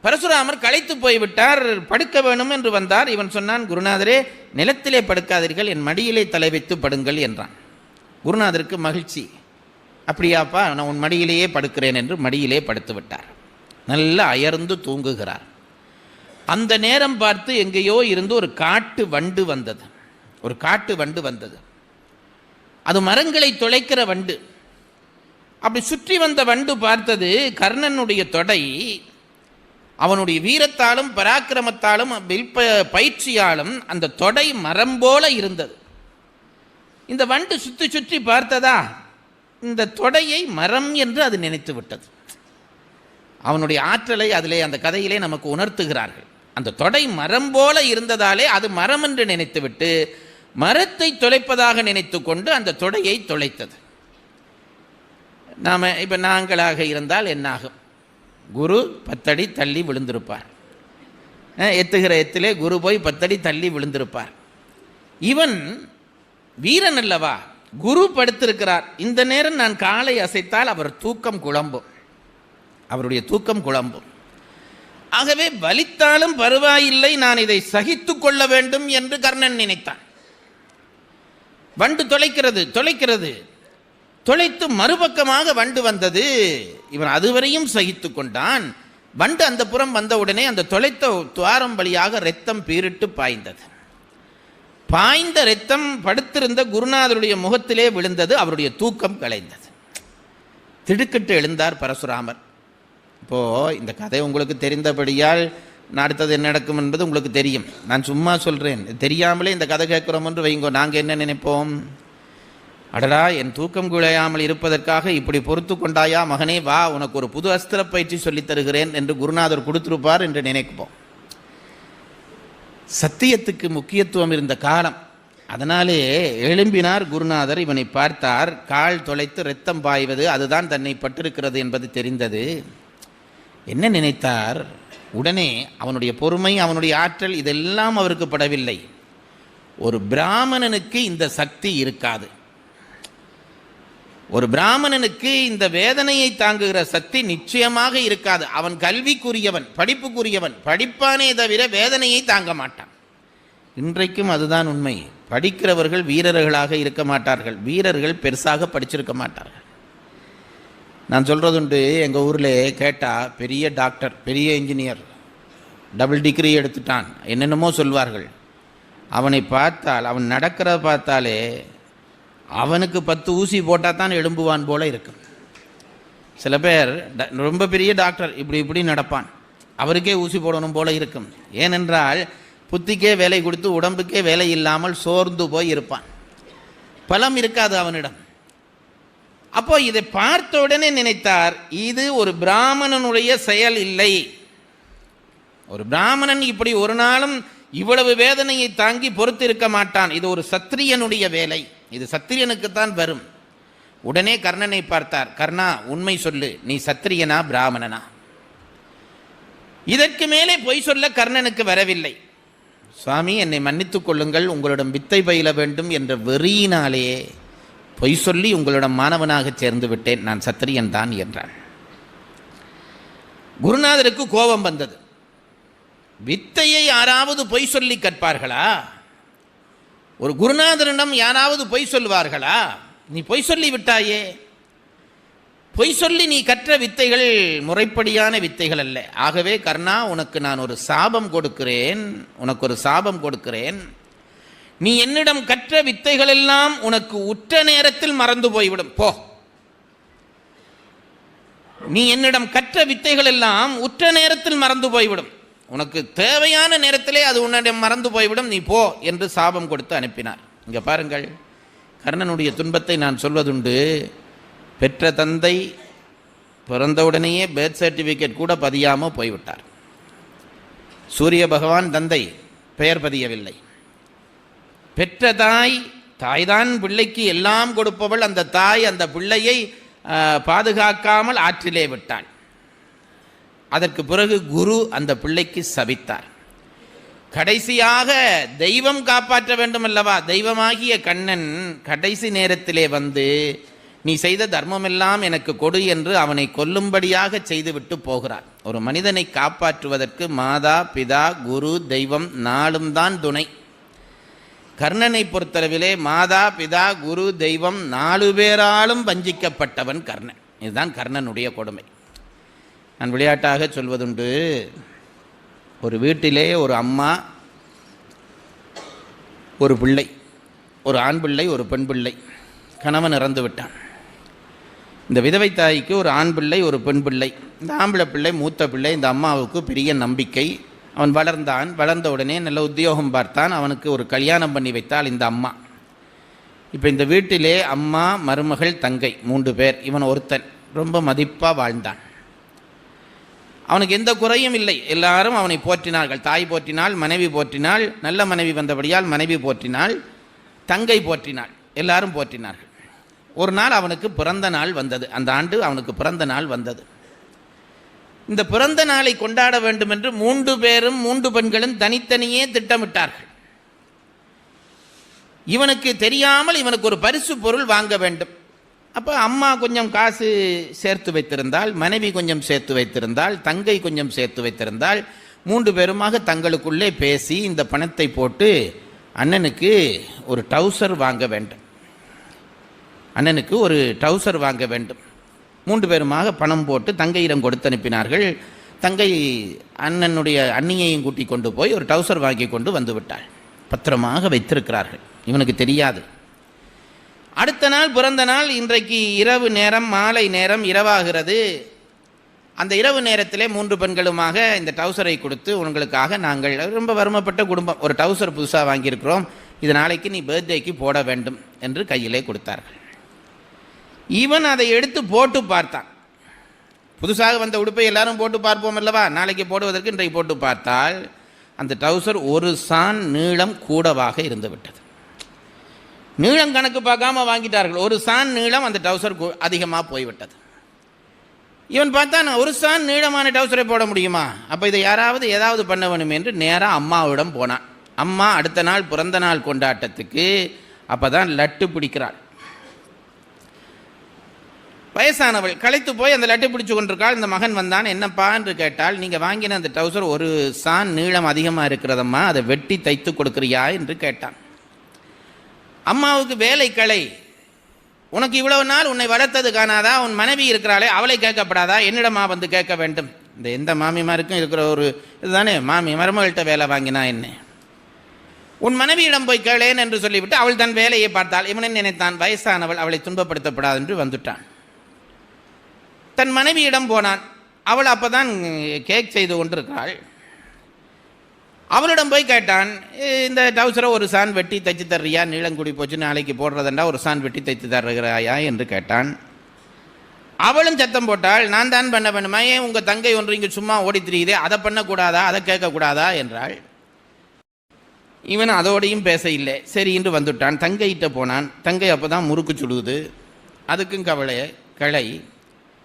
பரசுராமர் களைத்து போய்விட்டார், படுக்க வேணும் என்று வந்தார். இவன் சொன்னான், குருநாதரே நிலத்திலே படுக்காதீர்கள், என் மடியிலே தலை வைத்து படுங்கள் என்றான். குருநாதருக்கு மகிழ்ச்சி. அப்படியாப்பா, நான் உன் மடியிலேயே படுக்கிறேன் என்று மடியிலே படுத்து விட்டார். நல்லா அயர்ந்து தூங்குகிறார். அந்த நேரம் பார்த்து எங்கேயோ இருந்து ஒரு காட்டு வண்டு வந்தது. ஒரு காட்டு வண்டு வந்தது. அது மரங்களை துளைக்கிற வண்டு. அப்படி சுற்றி வந்த வண்டு பார்த்தது கர்ணனுடைய தொடை. அவனுடைய வீரத்தாலும் பராக்கிரமத்தாலும் பயிற்சியாலும் அந்த தொடை மரம் போல இருந்தது. இந்த வண்டு சுற்றி சுற்றி பார்த்ததா, இந்த தொடையை மரம் என்று அது நினைத்து விட்டது. அவனுடைய ஆற்றலை அதிலே அந்த கதையிலே நமக்கு உணர்த்துகிறார்கள். அந்த தொடை மரம் போல இருந்ததாலே அது மரம் என்று நினைத்துவிட்டு மரத்தை தொலைப்பதாக நினைத்து கொண்டு அந்த தொடையை தொலைத்தது. இப்போ நாங்களாக இருந்தால் என்னாகும்? குரு 10 அடி தள்ளி விழுந்திருப்பார். எத்துகிற எத்திலே குரு போய் 10 அடி தள்ளி விழுந்திருப்பார். இவன் வீரன் அல்லவா, குரு படுத்திருக்கிறார். இந்த நேரம் நான் காலை அசைத்தால் அவர் தூக்கம் குழம்பும், அவருடைய தூக்கம் குழம்பும். ஆகவே வலித்தாலும் பரவாயில்லை, நான் இதை சகித்து கொள்ள வேண்டும் என்று கர்ணன் நினைத்தான். வண்டு தொலைக்கிறது. தொலைத்து மறுபக்கமாக வண்டு வந்தது. இவன் அதுவரையும் சகித்து கொண்டான். வண்டு அந்த புறம் வந்தவுடனே அந்த தொலைத்த துவாரம் வழியாக இரத்தம் பீரிட்டு பாய்ந்தது. பாய்ந்த இரத்தம் படுத்திருந்த குருநாதருடைய முகத்திலே விழுந்தது. அவருடைய தூக்கம் கலைந்தது. திடுக்கிட்டு எழுந்தார் பரசுராமர். இப்போது இந்த கதை உங்களுக்கு தெரிந்தபடியால் அடுத்தது என்ன நடக்கும் என்பது உங்களுக்கு தெரியும். நான் சும்மா சொல்கிறேன், தெரியாமலே இந்த கதை கேட்குறோம் என்று வைங்கோ. நாங்கள் என்ன நினைப்போம்? அடடா, என் தூக்கம் குலையாமல் இருப்பதற்காக இப்படி பொறுத்து கொண்டாயா மகனே, வா உனக்கு ஒரு புது அஸ்திர பயிற்சி சொல்லித் தருகிறேன் என்று குருநாதர் கொடுத்திருப்பார் என்று நினைப்போம். சத்தியத்துக்கு முக்கியத்துவம் இருந்த காலம். அதனாலே எழும்பினார் குருநாதர். இவனை பார்த்தார். கால் தொலைத்து இரத்தம் பாய்வது, அதுதான் தன்னை பட்டிருக்கிறது என்பது தெரிந்தது. என்ன நினைத்தார்? உடனே அவனுடைய பொறுமை, அவனுடைய ஆற்றல் இதெல்லாம் அவருக்கு படவில்லை. ஒரு பிராமணனுக்கு இந்த சக்தி இருக்காது. ஒரு பிராமணனுக்கு இந்த வேதனையை தாங்குகிற சக்தி நிச்சயமாக இருக்காது. அவன் கல்விக்குரியவன், படிப்புக்குரியவன், படிப்பானே தவிர வேதனையை தாங்க மாட்டான். இன்றைக்கும் அதுதான் உண்மை. படிக்கிறவர்கள் வீரர்களாக இருக்க மாட்டார்கள், வீரர்கள் பெருசாக படிச்சிருக்க மாட்டார்கள். நான் சொல்கிறதுண்டு, எங்கள் ஊரில் கேட்டால் பெரிய டாக்டர், பெரிய இன்ஜினியர், டபுள் டிகிரி எடுத்துட்டான், என்னென்னமோ சொல்வார்கள். அவனை பார்த்தால், அவன் நடக்கிறத பார்த்தாலே அவனுக்கு 10 ஊசி போட்டால் தான் எழும்புவான் போல இருக்கும். சில பேர் ரொம்ப பெரிய டாக்டர், இப்படி நடப்பான், அவருக்கே ஊசி போடணும் போல இருக்கும். ஏனென்றால் புத்திக்கே வேலை கொடுத்து உடம்புக்கே வேலை இல்லாமல் சோர்ந்து போய் இருப்பான். பலம் இருக்காது அவனிடம். அப்போ இதை பார்த்த உடனே நினைத்தார், இது ஒரு பிராமணனுடைய செயல் இல்லை. ஒரு பிராமணன் இப்படி ஒரு நாளும் இவ்வளவு வேதனையை தாங்கி பொறுத்து இருக்க மாட்டான். இது ஒரு சத்திரியனுடைய வேலை, இது சத்திரியனுக்குத்தான் வரும். உடனே கர்ணனை பார்த்தார். கர்ணா, உண்மை சொல்லு, நீ சத்திரியனா பிராமணனா? இதற்கு மேலே பொய் சொல்ல கர்ணனுக்கு வரவில்லை. சுவாமி, என்னை மன்னித்துக் கொள்ளுங்கள், உங்களிடம் வித்தை பயில வேண்டும் என்ற வெறியினாலே பொய் சொல்லி உங்களிடம் மாணவனாக சேர்ந்து விட்டேன், நான் சத்திரியன் தான் என்றான். குருநாதருக்கு கோபம் வந்தது. வித்தையை யாராவது பொய் சொல்லி கற்பார்களா? ஒரு குருநாதரிடம் யாராவது பொய் சொல்வார்களா? நீ பொய் சொல்லி விட்டாயே. பொய் சொல்லி நீ கற்ற வித்தைகள் முறைப்படியான வித்தைகள் அல்ல. ஆகவே கர்ணா, உனக்கு நான் ஒரு சாபம் கொடுக்கிறேன், உனக்கு ஒரு சாபம் கொடுக்கிறேன். நீ என்னிடம் கற்ற வித்தைகள் எல்லாம் உனக்கு உற்ற நேரத்தில் மறந்து போய்விடும். போ. நீ என்னிடம் கற்ற வித்தைகள் எல்லாம் உற்ற நேரத்தில் மறந்து போய்விடும். உனக்கு தேவையான நேரத்திலே அது உன்னிடம் மறந்து போய்விடும், நீ போ என்று சாபம் கொடுத்து அனுப்பினார். இங்கே பாருங்கள், கர்ணனுடைய துன்பத்தை நான் சொல்வதுண்டு. பெற்ற தந்தை பிறந்தவுடனேயே பேர்த் சர்டிஃபிகேட் கூட பதியாமல் போய்விட்டார். சூரிய பகவான் தந்தை, பெயர் பதியவில்லை. பெற்ற தாய்தான் பிள்ளைக்கு எல்லாம் கொடுப்பவள். அந்த தாய் அந்த பிள்ளையை பாதுகாக்காமல் ஆற்றிலே விட்டாள். அதற்கு பிறகு குரு அந்த பிள்ளைக்கு சபித்தார். கடைசியாக தெய்வம் காப்பாற்ற வேண்டும் அல்லவா? தெய்வமாகிய கண்ணன் கடைசி நேரத்திலே வந்து, நீ செய்த தர்மமெல்லாம் எனக்கு கொடு என்று அவனை கொல்லும்படியாக செய்துவிட்டு போகிறார். ஒரு மனிதனை காப்பாற்றுவதற்கு மாதா, பிதா, குரு, தெய்வம் நாலும் தான் துணை. கர்ணனை பொறுத்தளவிலே மாதா, பிதா, குரு, தெய்வம் 4 பேராலும் வஞ்சிக்கப்பட்டவன் கர்ணன். இதுதான் கர்ணனுடைய கொடுமை. நான் விளையாட்டாக சொல்வதுண்டு, ஒரு வீட்டிலே ஒரு அம்மா, ஒரு பிள்ளை, ஒரு ஆண் பிள்ளை, ஒரு பெண் பிள்ளை. கணவன் இறந்து விட்டான். இந்த விதவை தாய்க்கு ஒரு ஆண் பிள்ளை, ஒரு பெண் பிள்ளை. இந்த ஆம்பளை பிள்ளை மூத்த பிள்ளை. இந்த அம்மாவுக்கு பெரிய நம்பிக்கை. அவன் வளர்ந்தான். வளர்ந்த உடனே நல்ல உத்தியோகம் பார்த்தான். அவனுக்கு ஒரு கல்யாணம் பண்ணி வைத்தாள் இந்த அம்மா. இப்போ இந்த வீட்டிலே அம்மா, மருமகள், தங்கை 3 பேர். இவன் ஒருத்தன் ரொம்ப மதிப்பாக வாழ்ந்தான். அவனுக்கு எந்த குறையும் இல்லை. எல்லாரும் அவனை போற்றினார்கள். தாய் போற்றினாள், மனைவி போற்றினாள். நல்ல மனைவி வந்தபடியால் மனைவி போற்றினாள், தங்கை போற்றினாள், எல்லாரும் போற்றினார்கள். ஒரு நாள் அவனுக்கு பிறந்த நாள் வந்தது. அந்த ஆண்டு அவனுக்கு பிறந்த நாள் வந்தது. இந்த பிறந்த நாளை கொண்டாட வேண்டும் என்று 3 பேரும் 3 பெண்களும் தனித்தனியே திட்டமிட்டார்கள். இவனுக்கு தெரியாமல் இவனுக்கு ஒரு பரிசு பொருள் வாங்க வேண்டும். அப்போ அம்மா கொஞ்சம் காசு சேர்த்து வைத்திருந்தாள், மனைவி கொஞ்சம் சேர்த்து வைத்திருந்தாள், தங்கை கொஞ்சம் சேர்த்து வைத்திருந்தாள். 3 பேருமாக தங்களுக்குள்ளே பேசி இந்த பணத்தை போட்டு அண்ணனுக்கு ஒரு டவுசர் வாங்க வேண்டும், அண்ணனுக்கு ஒரு டவுசர் வாங்க வேண்டும். 3 பேருமாக பணம் போட்டு தங்கையிடம் கொடுத்து அனுப்பினார்கள். தங்கை அண்ணனுடைய அண்ணியையும் கூட்டி கொண்டு போய் ஒரு டவுசர் வாங்கி கொண்டு வந்து விட்டாள். பத்திரமாக வைத்திருக்கிறார்கள், இவனுக்கு தெரியாது. அடுத்த நாள் பிறந்த நாள். இன்றைக்கு இரவு நேரம், மாலை நேரம், இரவாகிறது. அந்த இரவு நேரத்திலே 3 பெண்களுமாக இந்த டவுசரை கொடுத்து, உங்களுக்காக நாங்கள் ரொம்ப வறுமைப்பட்ட குடும்பம், ஒரு டவுசர் புதுசாக வாங்கியிருக்கிறோம், இது நாளைக்கு நீ பர்த்டேக்கு போட வேண்டும் என்று கையிலே கொடுத்தார்கள். இவன் அதை எடுத்து போட்டு பார்த்தான். புதுசாக வந்த உடுப்பை எல்லாரும் போட்டு பார்ப்போம் அல்லவா, நாளைக்கு போடுவதற்கு இன்றைக்கு போட்டு பார்த்தால் அந்த டவுசர் 1 சான் நீளம் கூடவாக இருந்து விட்டது. நீளம் கணக்கு பார்க்காம வாங்கிட்டார்கள். 1 சான் நீளம் அந்த டவுசர் அதிகமாக போய்விட்டது. இவன் பார்த்தா, நான் 1 சான் நீளமான டவுசரை போட முடியுமா, அப்போ இதை யாராவது ஏதாவது பண்ண வேணும் என்று நேராக அம்மாவிடம் போனான். அம்மா அடுத்த நாள் பிறந்த நாள் கொண்டாட்டத்துக்கு அப்போ தான் லட்டு பிடிக்கிறாள். வயசானவள் களைத்து போய் அந்த லட்டு பிடிச்சு கொண்டிருக்காள். இந்த மகன் வந்தான். என்னப்பா என்று கேட்டால், நீங்கள் வாங்கின அந்த டவுசர் 1 சான் நீளம் அதிகமாக இருக்கிறதம்மா, அதை வெட்டி தைத்து கொடுக்குறியா என்று கேட்டான். அம்மாவுக்கு வேலை களை, உனக்கு இவ்வளவு நாள் உன்னை வளர்த்தது காணாதா, உன் மனைவி இருக்கிறாளே அவளை கேட்கப்படாதா, என்னிடமா வந்து கேட்க வேண்டும். இந்த எந்த மாமிமாருக்கும் இருக்கிற ஒரு இதுதானே, மாமி மருமகள்கிட்ட வேலை வாங்கினா என்ன, உன் மனைவியிடம் போய் கேளேன் என்று சொல்லிவிட்டு அவள் தன் வேலையை பார்த்தாள். இவனை நினைத்தான், வயசானவள், அவளை துன்பப்படுத்தப்படாது என்று வந்துட்டான். தன் மனைவியிடம் போனான். அவள் அப்போ தான் கேக் செய்து கொண்டிருக்கிறாள். அவளிடம் போய் கேட்டான், இந்த டவுசரை ஒரு சான் வெட்டி தைச்சு தர்றியா, நீளங்குடி போச்சு நாளைக்கு போடுறதுண்டா ஒரு சான் வெட்டி தைச்சு தருகிறாயா என்று கேட்டான். அவளும் சத்தம் போட்டாள், நான் தான் பண்ண வேணுமா, ஏன் உங்கள் தங்கை ஒன்று இங்கே சும்மா ஓடி திரியுதே, அதை பண்ணக்கூடாதா, அதை கேட்கக்கூடாதா என்றாள். இவன் அதோடையும் பேச இல்லை. சரி என்று வந்துட்டான். தங்கையிட்ட போனான். தங்கை அப்போ தான் முறுக்கு சுடுது. அதுக்கும் கிளை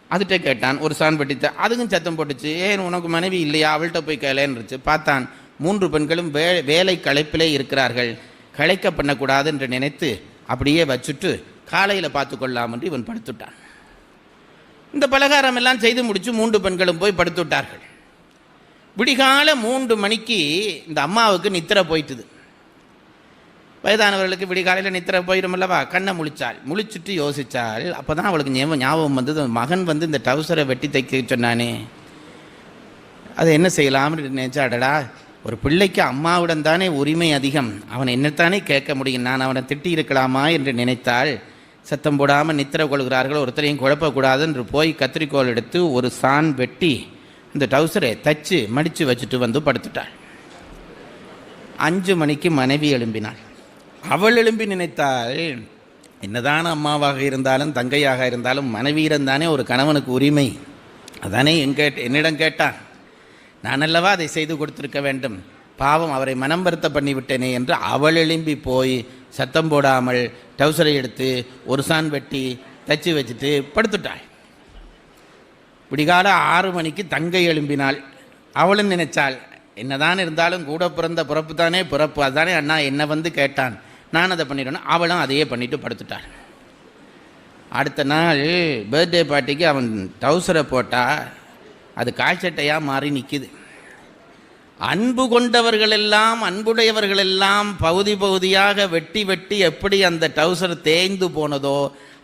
அதுகிட்ட கேட்டான், ஒரு சான் வெட்டித்த. அதுக்கும் சத்தம் போட்டுச்சு, ஏன் உனக்கு மனைவி இல்லையா, அவள்கிட்ட போய் கேளேன்னுச்சு. பார்த்தான் 3 பெண்களும் வேலை களைப்பிலே இருக்கிறார்கள், களைக்க பண்ணக்கூடாது என்று நினைத்து அப்படியே வச்சுட்டு காலையில் பார்த்து கொள்ளலாம் என்று இவன் படுத்துட்டான். இந்த பலகாரம் எல்லாம் செய்து முடித்து 3 பெண்களும் போய் படுத்துட்டார்கள். விடிகால 3 மணிக்கு இந்த அம்மாவுக்கு நித்திரை போயிட்டுது. வயதானவர்களுக்கு விடிகாலையில் நித்திரை போயிடுமல்லவா. கண்ணை முழிச்சுட்டு யோசித்தாள். அப்போ தான் அவளுக்கு ஞாபகம் வந்தது, மகன் இந்த டவுசரை வெட்டி தைக்க சொன்னானே, அதை என்ன செய்யலாம்னு நினைச்சாடடா. ஒரு பிள்ளைக்கு அம்மாவிடம் தானே உரிமை அதிகம், அவன் என்னத்தானே கேட்க முடியும், நான் அவனை திட்டி இருக்கலாமா என்று நினைத்தாள். சத்தம் போடாமல் நித்திரை கொள்கிறார்கள், ஒருத்தரையும் குழப்பக்கூடாது என்று போய் கத்திரிக்கோள் எடுத்து ஒரு சான் வெட்டி இந்த டவுசரை தச்சு மடித்து வச்சுட்டு படுத்துட்டாள். 5 மணிக்கு மனைவி எழும்பினாள். அவள் எழும்பி நினைத்தாள், என்னதான் அம்மாவாக இருந்தாலும் தங்கையாக இருந்தாலும் மனைவியிடம்தானே ஒரு கணவனுக்கு உரிமை, அதானே என்னிடம் கேட்டான், நான் அல்லவா அதை செய்து கொடுத்திருக்க வேண்டும், பாவம் அவரை மனம் வருத்த பண்ணிவிட்டேனே என்று அவள் எழும்பி போய் சத்தம் போடாமல் டவுசரை எடுத்து ஒரு சான் வெட்டி தச்சு வச்சுட்டு படுத்துட்டாள். விடிகால 6 மணிக்கு தங்கை எழும்பினாள். அவளும் நினைச்சாள், என்னதான் இருந்தாலும் கூட பிறந்த பிறப்பு தானே பிறப்பு, அதுதானே அண்ணா என்னை கேட்டான், நான் அதை பண்ணிடணும். அவளும் அதையே பண்ணிட்டு படுத்துட்டாள். அடுத்த நாள் பர்த்டே பார்ட்டிக்கு அவன் டவுசரை போட்டால் அது காய்ச்சட்டையாக மாறி நிற்கிது. அன்பு கொண்டவர்களெல்லாம் அன்புடையவர்களெல்லாம் பகுதியாக வெட்டி எப்படி அந்த டவுசர் தேய்ந்து போனதோ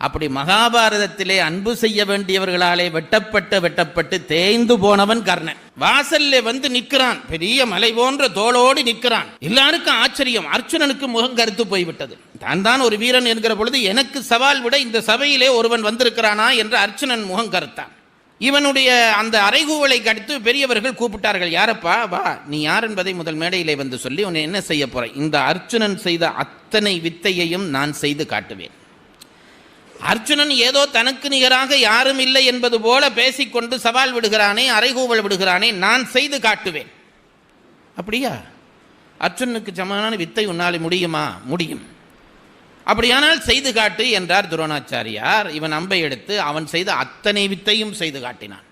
அப்படி மகாபாரதத்திலே அன்பு செய்ய வேண்டியவர்களாலே வெட்டப்பட்டு தேய்ந்து போனவன் கர்ணன். வாசல்ல நிற்கிறான், பெரிய மலை போன்ற தோளோடு நிற்கிறான். எல்லாருக்கும் ஆச்சரியம். அர்ச்சுனனுக்கு முகம் கருத்து போய்விட்டது. தான் ஒரு வீரன் என்கிற பொழுது எனக்கு சவால் விட இந்த சபையிலே ஒருவன் வந்திருக்கிறானா என்று அர்ச்சுனன் முகம் கருத்தான். இவனுடைய அந்த அறைகூவலை கடுத்து பெரியவர்கள் கூப்பிட்டார்கள், யாரப்பா வா, நீ யார் என்பதை முதல் மேடையிலே சொல்லி உன்னை என்ன செய்ய போற, இந்த அர்ச்சுனன் செய்த அத்தனை வித்தையையும் நான் செய்து காட்டுவேன். அர்ச்சுனன் ஏதோ தனக்கு நிகராக யாரும் இல்லை என்பது போல பேசிக்கொண்டு சவால் விடுகிறானே, அறைகூவல் விடுகிறானே, நான் செய்து காட்டுவேன். அப்படியா, அர்ச்சுனனுக்கு சமமான வித்தை உன்னால் முடியுமா? முடியும். அப்படியானால் செய்து காட்டு என்றார் துரோணாச்சாரியார். இவன் அம்பை எடுத்து அவன் செய்த அத்தனை வித்தையும் செய்து காட்டினான்.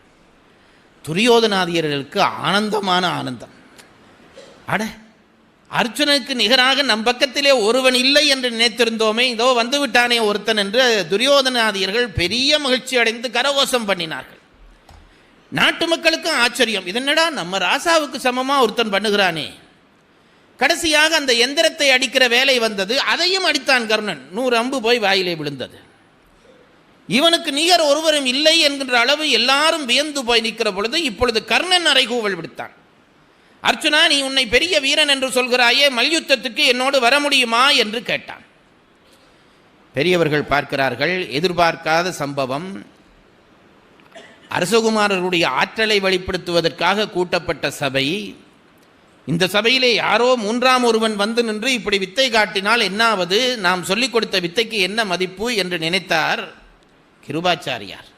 துரியோதனாதியர்களுக்கு ஆனந்தமான ஆனந்தம். அட, அர்ச்சுனனுக்கு நிகராக நம் பக்கத்திலே ஒருவன் இல்லை என்று நினைத்திருந்தோமே, இதோ வந்து விட்டானே ஒருத்தன் என்று துரியோதனாதியர்கள் பெரிய மகிழ்ச்சி அடைந்து கரகோஷம் பண்ணினார்கள். நாட்டு மக்களுக்கும் ஆச்சரியம், இதனடா நம்ம ராசாவுக்கு சமமா ஒருத்தன் பண்ணுகிறானே. கடைசியாக அந்த எந்திரத்தை அடிக்கிற வேலை வந்தது. அதையும் அடித்தான் கர்ணன். 100 அம்பு போய் வாயிலே விழுந்தது. இவனுக்கு நிகர் ஒருவரும் இல்லை என்கின்ற அளவு எல்லாரும் வியந்து போய் நிற்கிற பொழுது இப்பொழுது கர்ணன் அறைகூவல் விடுத்தான். அர்ச்சுனா, நீ உன்னை பெரிய வீரன் என்று சொல்கிறாயே, மல்யுத்தத்துக்கு என்னோடு வர முடியுமா என்று கேட்டான். பெரியவர்கள் பார்க்கிறார்கள், எதிர்பார்க்காத சம்பவம். அரசகுமாரருடைய ஆற்றலை வெளிப்படுத்துவதற்காக கூட்டப்பட்ட சபை. இந்த சபையிலே யாரோ 3ஆம் ஒருவன் நின்று இப்படி வித்தை காட்டினால் என்னாவது, நாம் சொல்லிக் கொடுத்த வித்தைக்கு என்ன மதிப்பு என்று நினைத்தார் கிருபாச்சாரியார்.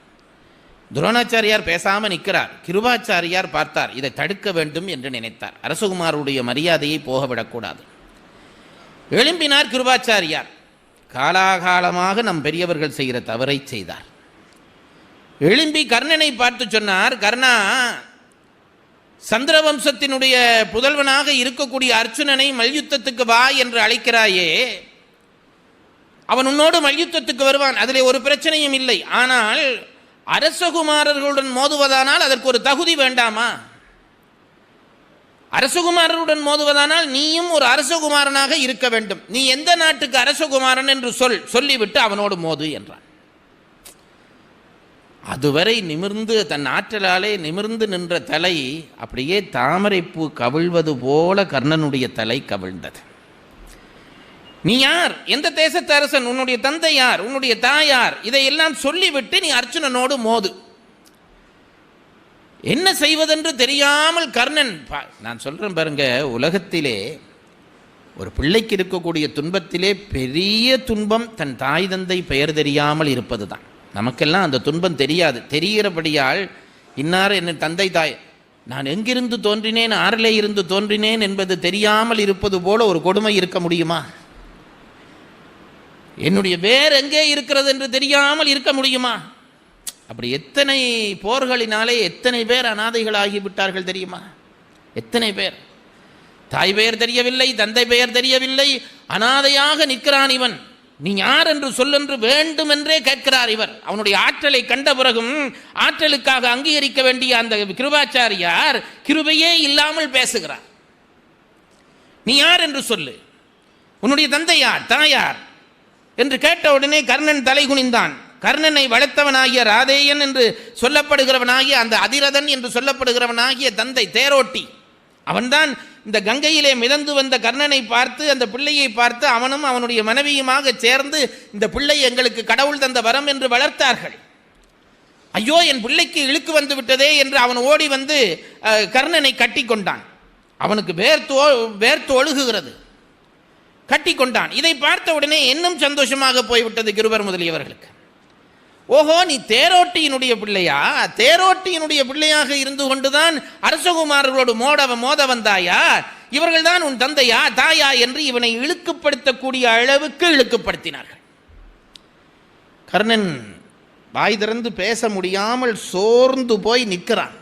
துரோணாச்சாரியார் பேசாமல் நிற்கிறார். கிருபாச்சாரியார் பார்த்தார், இதை தடுக்க வேண்டும் என்று நினைத்தார். அரசகுமாருடைய மரியாதையை போகவிடக்கூடாது. எழும்பினார் கிருபாச்சாரியார். காலாகாலமாக நம் பெரியவர்கள் செய்கிற தவறை செய்தார். எழும்பி கர்ணனை பார்த்து சொன்னார், கர்ணா, சந்திரவம்சத்தினுடைய புதல்வனாக இருக்கக்கூடிய அர்ச்சுனனை மல்யுத்தத்துக்கு வா என்று அழைக்கிறாயே, அவன் உன்னோடு மல்யுத்தத்துக்கு வருவான், அதிலே ஒரு பிரச்சனையும் இல்லை. ஆனால் அரசகுமாரர்களுடன் மோதுவதானால் அதற்கு ஒரு தகுதி வேண்டாமா? அரசகுமாரருடன் மோதுவதானால் நீயும் ஒரு அரசகுமாரனாக இருக்க வேண்டும். நீ எந்த நாட்டுக்கு அரசகுமாரன் என்று சொல்லிவிட்டு அவனோடு மோது என்றான். அதுவரை நிமிர்ந்து தன் ஆற்றலாலே நிமிர்ந்து நின்ற தலை அப்படியே தாமரைப்பூ கவிழ்வது போல கர்ணனுடைய தலை கவிழ்ந்தது. நீ யார்? எந்த தேசத்து அரசன்? உன்னுடைய தந்தை யார்? உன்னுடைய தாயார்? இதையெல்லாம் சொல்லிவிட்டு நீ அர்ச்சுனனோடு மோது. என்ன செய்வதென்று தெரியாமல் கர்ணன், நான் சொல்கிறேன் பாருங்க, உலகத்திலே ஒரு பிள்ளைக்கு இருக்கக்கூடிய துன்பத்திலே பெரிய துன்பம் தன் தாய் தந்தை பெயர் தெரியாமல் இருப்பது தான். நமக்கெல்லாம் அந்த துன்பம் தெரியாது. தெரிகிறபடியால் இன்னார் என்ன தந்தை தாய், நான் எங்கிருந்து தோன்றினேன், ஆறிலே இருந்து தோன்றினேன் என்பது தெரியாமல் இருப்பது போல ஒரு கொடுமை இருக்க முடியுமா? என்னுடைய வேர் எங்கே இருக்கிறது என்று தெரியாமல் இருக்க முடியுமா? அப்படி எத்தனை போர்களினாலே எத்தனை பேர் அனாதைகளாகிவிட்டார்கள் தெரியுமா? எத்தனை பேர் தாய் பெயர் தெரியவில்லை, தந்தை பெயர் தெரியவில்லை, அனாதையாக நிற்கிறான் இவன். நீ யார் என்று சொல்லென்று வேண்டுமென்றே கேட்கிறார் இவர். அவனுடைய ஆற்றலை கண்ட பிறகும் ஆற்றலுக்காக அங்கீகரிக்க வேண்டிய அந்த கிருபாச்சாரியார் கிருபையே இல்லாமல் பேசுகிறார். நீ யார் என்று சொல்லு, உன்னுடைய தந்தை யார், தாயார் என்று கேட்ட உடனே கர்ணன் தலை குனிந்தான். கர்ணனை வளர்த்தவனாகிய ராதேயன் என்று சொல்லப்படுகிறவனாகிய அந்த அதிரதன் என்று சொல்லப்படுகிறவனாகிய தந்தை தேரோட்டி, அவன்தான் இந்த கங்கையிலே மிதந்து வந்த கர்ணனை பார்த்து, அந்த பிள்ளையை பார்த்து அவனும் அவனுடைய மனைவியுமாக சேர்ந்து இந்த பிள்ளை எங்களுக்கு கடவுள் தந்த வரம் என்று வளர்த்தார்கள். ஐயோ, என் பிள்ளைக்கு இழுக்கு வந்து விட்டதே என்று அவன் ஓடி வந்து கர்ணனை கட்டி கொண்டான். அவனுக்கு வேர்த்து ஒழுகுகிறது, கட்டி கொண்டான். இதை பார்த்த உடனே இன்னும் சந்தோஷமாக போய்விட்டது கிருபர் முதலியவர்களுக்கு. ஓஹோ, நீ தேரோட்டியினுடைய பிள்ளையா? தேரோட்டியினுடைய பிள்ளையாக இருந்து கொண்டுதான் அரசகுமார்களோடு மோத வந்தாயா? இவர்கள் தான் உன் தந்தையா தாயா என்று இவனை இழுக்குப்படுத்தக்கூடிய அளவுக்கு இழுக்குப்படுத்தினார்கள். கர்ணன் வாய் திறந்து பேச முடியாமல் சோர்ந்து போய் நிற்கிறான்.